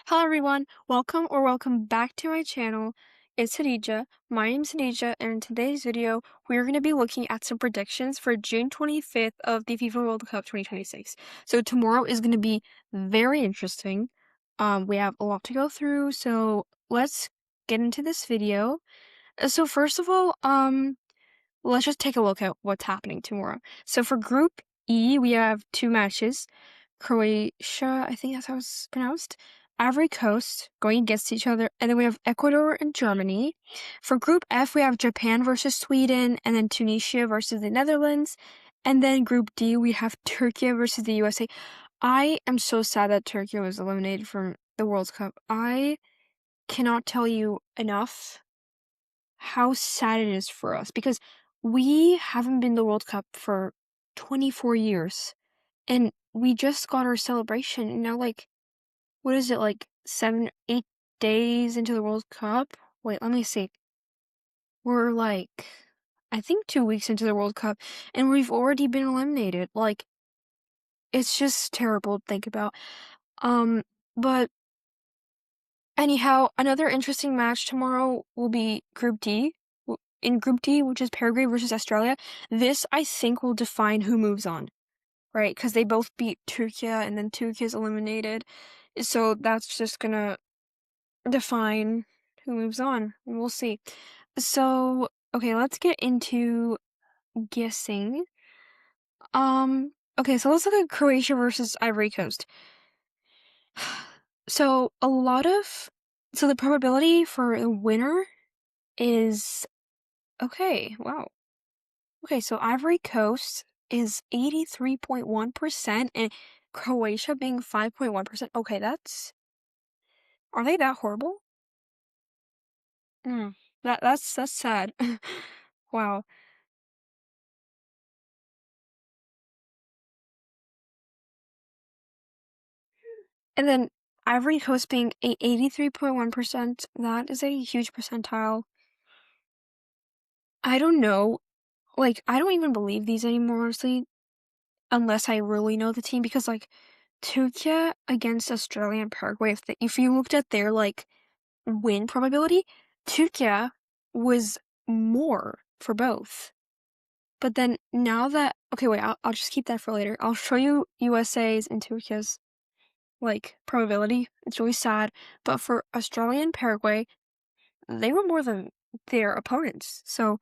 Hello everyone, welcome back to my channel. It's Hadija. My name's Hadija, and in today's video, we're going to be looking at some predictions for June 25th of the FIFA World Cup 2026. So tomorrow is going to be very interesting. We have a lot to go through, so let's get into this video. So first of all, let's just take a look at what's happening tomorrow. So for Group E, we have two matches. Croatia, I think that's how it's pronounced. Ivory Coast going against each other, and then we have Ecuador and Germany. For Group F, we have Japan versus Sweden, and then Tunisia versus the Netherlands. And then Group D, we have Turkey versus the USA. I am so sad that Turkey was eliminated from the World Cup. I cannot tell you enough how sad it is for us because we haven't been in the World Cup for 24 years. And we just got our celebration, and now, what is it, 7, 8 days into the World Cup? Wait, let me see. We're, I think 2 weeks into the World Cup, and we've already been eliminated. It's just terrible to think about. But anyhow, another interesting match tomorrow will be Group D. In Group D, which is Paraguay versus Australia, this, I think, will define who moves on. Right, because they both beat Turkey, and then Turkey is eliminated. So that's just gonna define who moves on, and we'll see. So, okay, let's get into guessing. Okay, so let's look at Croatia versus Ivory Coast. So the probability for the winner is, okay, wow. Okay, so Ivory Coast is 83.1% and Croatia being 5.1%. Okay, are they that horrible? That's sad. Wow. And then Ivory Coast being 83.1%, that is a huge percentile. I don't know. I don't even believe these anymore, honestly, unless I really know the team, because, Turkey against Australia and Paraguay, if you looked at their, win probability, Turkey was more for both. But then now that, okay, wait, I'll just keep that for later. I'll show you USA's and Turkey's, probability. It's really sad. But for Australia and Paraguay, they were more than their opponents. So,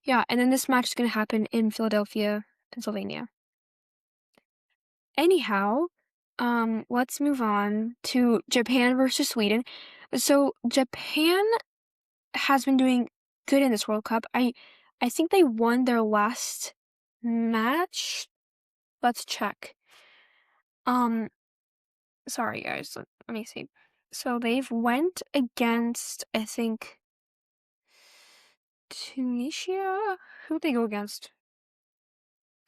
yeah, and then this match is going to happen in Philadelphia, Pennsylvania. Anyhow, let's move on to Japan versus Sweden. So, Japan has been doing good in this World Cup. I think they won their last match. Let's check. Sorry guys, let me see. So they've went against, I think, Tunisia? Who'd they go against?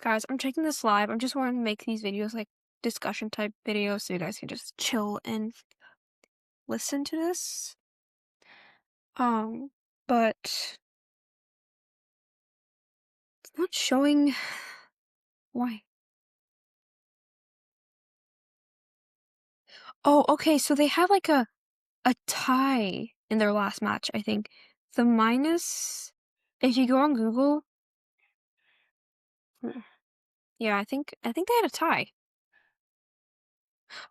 Guys, I'm checking this live. I'm just wanting to make these videos discussion type videos so you guys can just chill and listen to this. But it's not showing. Why? Oh, okay, so they had a tie in their last match, I think. The minus, if you go on Google, yeah, I think they had a tie.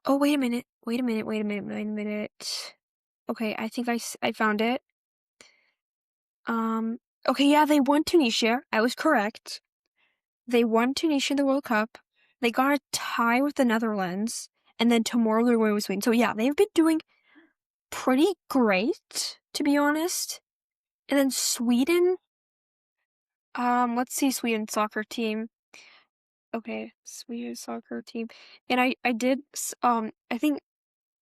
Oh, wait a minute. Okay, I think I found it. Okay, yeah, they won Tunisia. I was correct. They won Tunisia in the World Cup. They got a tie with the Netherlands, and then tomorrow they're going with Sweden. So yeah, they've been doing pretty great, to be honest. And then Sweden, let's see Sweden's soccer team. Okay, Sweden soccer team. And I did, I think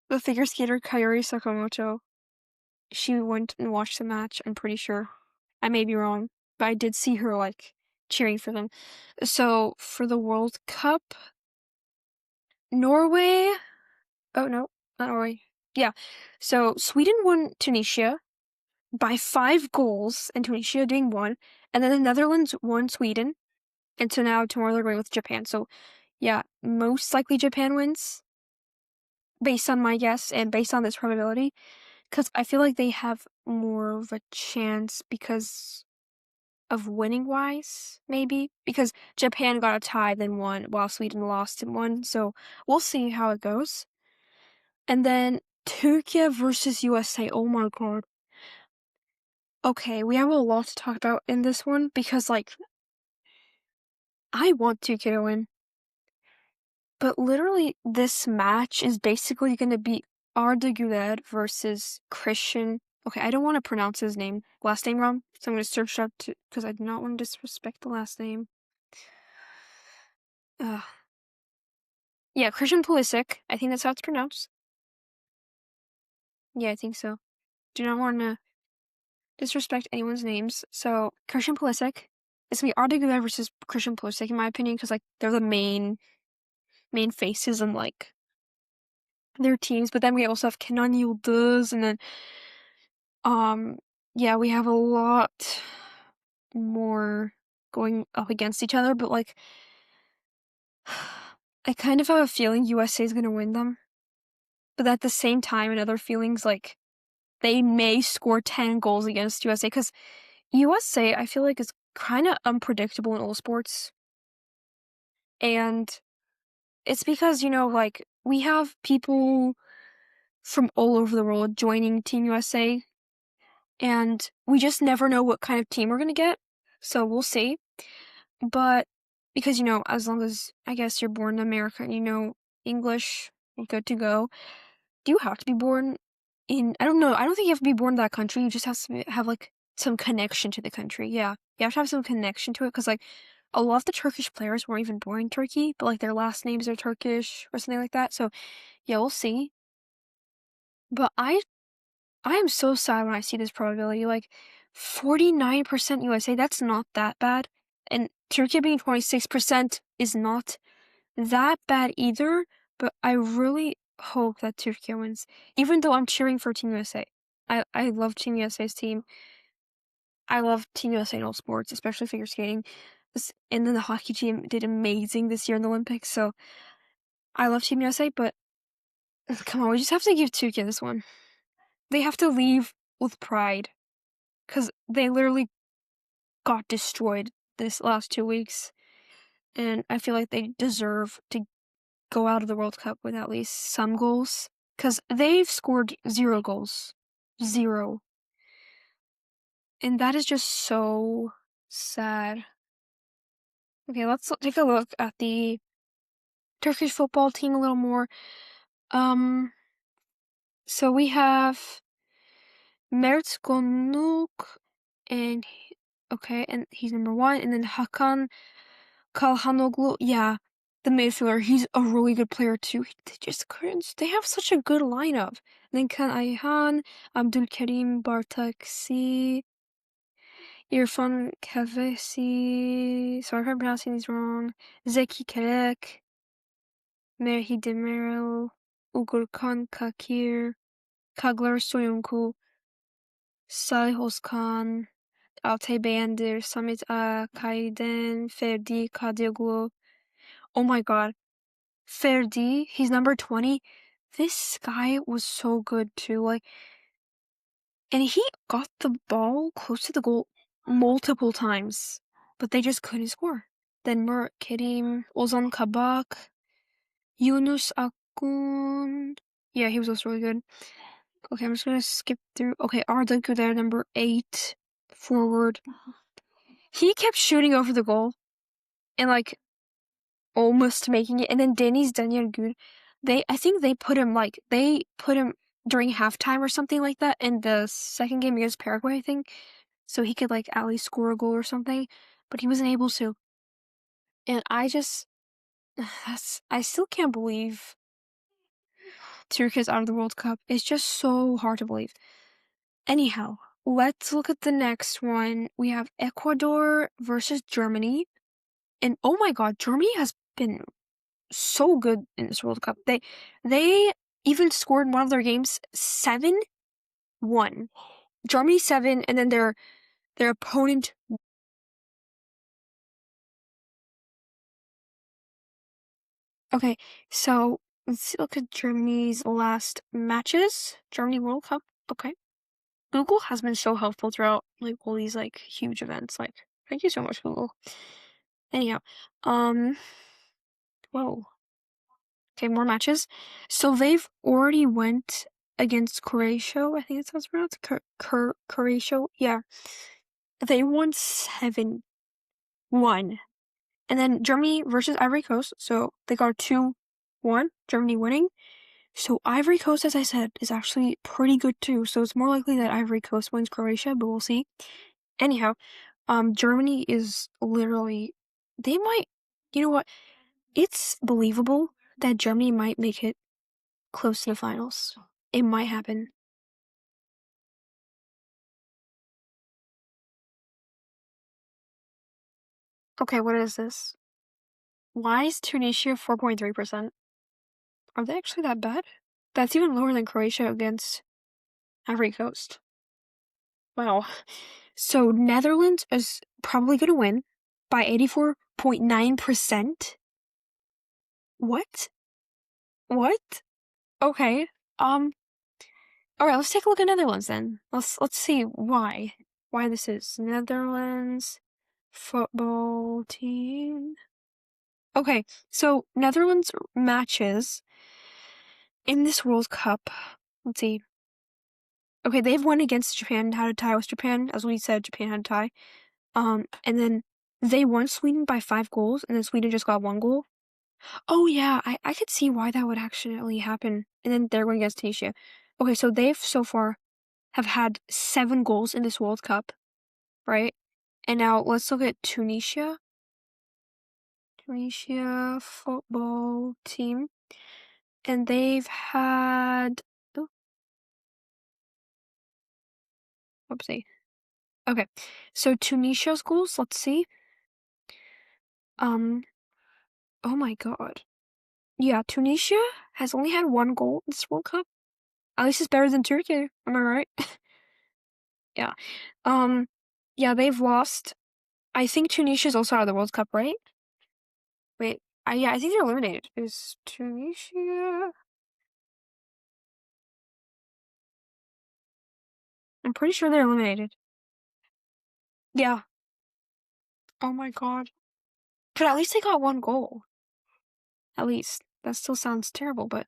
the figure skater Kaori Sakamoto, she went and watched the match, I'm pretty sure. I may be wrong, but I did see her, cheering for them. So, for the World Cup, Norway... Oh, no, not Norway. Yeah. So, Sweden won Tunisia by 5 goals, and Tunisia doing 1. And then the Netherlands won Sweden. And so now tomorrow they're going with Japan. So, yeah, most likely Japan wins. based on my guess and based on this probability, because I feel like they have more of a chance because of winning wise, maybe because Japan got a tie then won while Sweden lost and won. So we'll see how it goes. And then Turkey versus USA. Oh my god. Okay, we have a lot to talk about in this one because like I want Turkey to win. But literally this match is basically gonna be Arda Güler versus Christian. Okay, I don't want to pronounce his last name wrong, so I'm gonna search it up because I do not want to disrespect the last name. Yeah, Christian Pulisic. I think that's how it's pronounced. Yeah, I think so. Do not want to disrespect anyone's names. So Christian Pulisic. It's gonna be Arda Güler versus Christian Pulisic, in my opinion, because like they're the main faces and like their teams. But then we also have Kenan Yıldız, and then yeah, we have a lot more going up against each other. But like, I kind of have a feeling USA is gonna win them. But at the same time, another feeling's like they may score 10 goals against USA because USA, I feel like, is kind of unpredictable in all sports. And it's because, you know, like, we have people from all over the world joining Team USA, and we just never know what kind of team we're going to get. So we'll see. But because, you know, as long as, I guess, you're born in America and you know English, you're good to go. Do you have to be born in, I don't know, I don't think you have to be born in that country. You just have to have, like, some connection to the country. Yeah, you have to have some connection to it because, like, a lot of the Turkish players weren't even born in Turkey, but, like, their last names are Turkish or something like that. So, yeah, we'll see. But I am so sad when I see this probability. Like, 49% USA, that's not that bad. And Turkey being 26% is not that bad either, but I really hope that Turkey wins, even though I'm cheering for Team USA. I love Team USA's team. I love Team USA in all sports, especially figure skating. And then the hockey team did amazing this year in the Olympics, so I love Team USA, but come on, we just have to give Turkey this one. They have to leave with pride, because they literally got destroyed this last 2 weeks, and I feel like they deserve to go out of the World Cup with at least some goals, because they've scored 0 goals. 0. And that is just so sad. Okay, let's take a look at the Turkish football team a little more. So we have Mert Gonuk, and and he's number 1, and then Hakan Kalhanoglu, yeah, the midfielder, he's a really good player too. They just couldn't, they have such a good lineup. And then Kan Ayhan, Abdülkerim Bartaksi, Irfan Kavesi, sorry if I'm pronouncing these wrong, Zeki Kerek, Merhi Demirel, Ugurkan Kakir, Kaglar Soyuncu, Salih Özkan, Altay Beğendir, Samet Akaydın, Ferdi Kadıoğlu. Oh my god. Ferdi, he's number 20. This guy was so good too. Like, and he got the ball close to the goal multiple times, but they just couldn't score. Then Murat Kerim, Ozan Kabak, Yunus Akun. Yeah, he was also really good. Okay, I'm just gonna skip through. Okay, Arda Güler, number 8, forward. He kept shooting over the goal and like almost making it. And then Deniz Daniel Gül, I think they put him during halftime or something like that in the second game against Paraguay, I think, so he could like at least score a goal or something, but he wasn't able to. And I still can't believe Turkey's out of the World Cup. It's just so hard to believe. Anyhow, let's look at the next one. We have Ecuador versus Germany. And oh my god, Germany has been so good in this World Cup. They even scored in one of their games 7-1. Germany 7, and then their opponent. Okay, so Let's look at Germany's last matches. Germany World Cup. Okay. Google has been so helpful throughout like all these like huge events. Like, thank you so much, Google. Anyhow, whoa. Okay, more matches. So they've already went against Croatia. I think that's how it's pronounced. Croatia. Yeah. They won 7-1. And then Germany versus Ivory Coast. So they got 2-1. Germany winning. So Ivory Coast, as I said, is actually pretty good too. So it's more likely that Ivory Coast wins Croatia, but we'll see. Anyhow, Germany is literally, they might, you know what? It's believable that Germany might make it close to the finals. It might happen. Okay, what is this? Why is Tunisia 4.3%? Are they actually that bad? That's even lower than Croatia against Ivory Coast. Wow. So Netherlands is probably going to win by 84.9%. What? What? Okay. All right, let's take a look at Netherlands then. Let's see why this is. Netherlands football team. Okay, so Netherlands matches in this World Cup. Let's see. Okay, they've won against Japan, had a tie with Japan. As we said, Japan had a tie. And then they won Sweden by 5 goals, and then Sweden just got 1 goal. Oh yeah, I could see why that would actually happen. And then they're going against Tunisia. Okay, so they've so far have had 7 goals in this World Cup, right? And now let's look at Tunisia. Tunisia football team. And they've had... Oh, whoopsie. Okay, so Tunisia's goals, let's see. Oh my god. Yeah, Tunisia has only had 1 goal in this World Cup. At least it's better than Turkey, am I right? Yeah. Yeah, they've lost. I think Tunisia's also out of the World Cup, right? Wait, yeah, I think they're eliminated. Is Tunisia? I'm pretty sure they're eliminated. Yeah. Oh my god. But at least they got 1 goal. At least. That still sounds terrible, but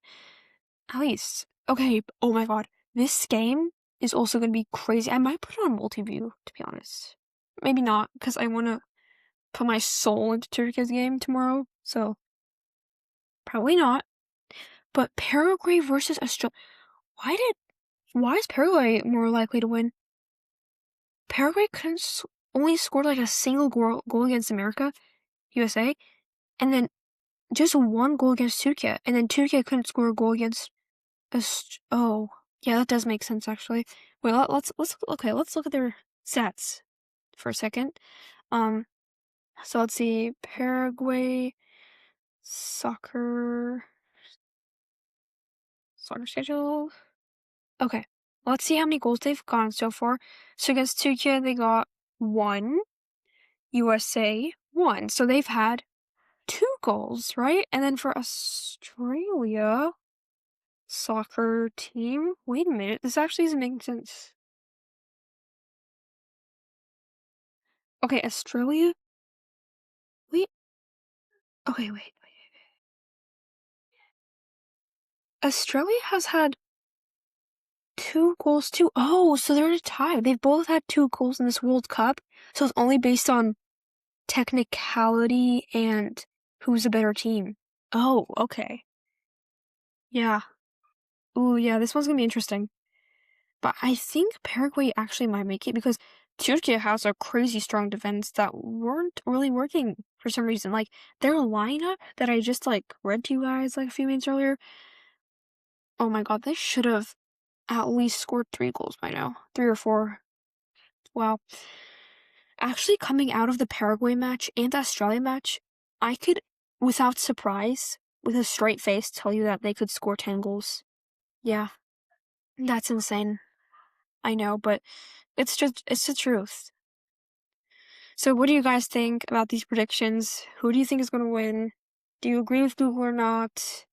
at least. Okay, oh my god. This game is also gonna be crazy. I might put it on multi-view, to be honest. Maybe not, because I want to put my soul into Turkey's game tomorrow, so probably not. But Paraguay versus Australia. Why is Paraguay more likely to win? Paraguay couldn't only scored like a single goal against America, USA, and then just 1 goal against Turkey, and then Turkey couldn't score a goal against oh, yeah, that does make sense actually. Wait, let's look at their stats for a second. So let's see, Paraguay soccer schedule. Okay, let's see how many goals they've gotten so far. So against Turkey, they got 1. USA 1. So they've had 2 goals, right? And then for Australia soccer team, wait a minute, this actually doesn't make sense. Okay, Australia. Wait. Okay, wait. Australia has had 2 goals too. Oh, so they're in a tie. They've both had 2 goals in this World Cup. So it's only based on technicality and who's a better team. Oh, okay. Yeah. Ooh, yeah, this one's gonna be interesting. But I think Paraguay actually might make it because Turkey has a crazy strong defense that weren't really working for some reason. Like, their lineup that I just, like, read to you guys, like, a few minutes earlier, oh my god, they should have at least scored 3 goals by now. 3 or 4. Wow. Actually, coming out of the Paraguay match and the Australia match, I could, without surprise, with a straight face, tell you that they could score 10 goals. Yeah. That's insane. I know, but it's the truth. So what do you guys think about these predictions? Who do you think is going to win? Do you agree with Google or not?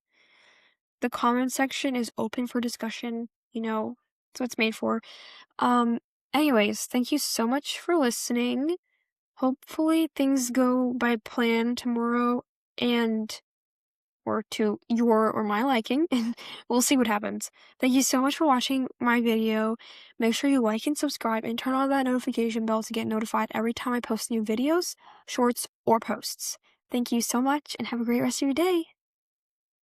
the comment section is open for discussion, you know, that's what it's made for. Anyways, thank you so much for listening. Hopefully things go by plan tomorrow or to your or my liking, and we'll see what happens. Thank you so much for watching my video. Make sure you like and subscribe and turn on that notification bell to get notified every time I post new videos, shorts, or posts. Thank you so much and have a great rest of your day.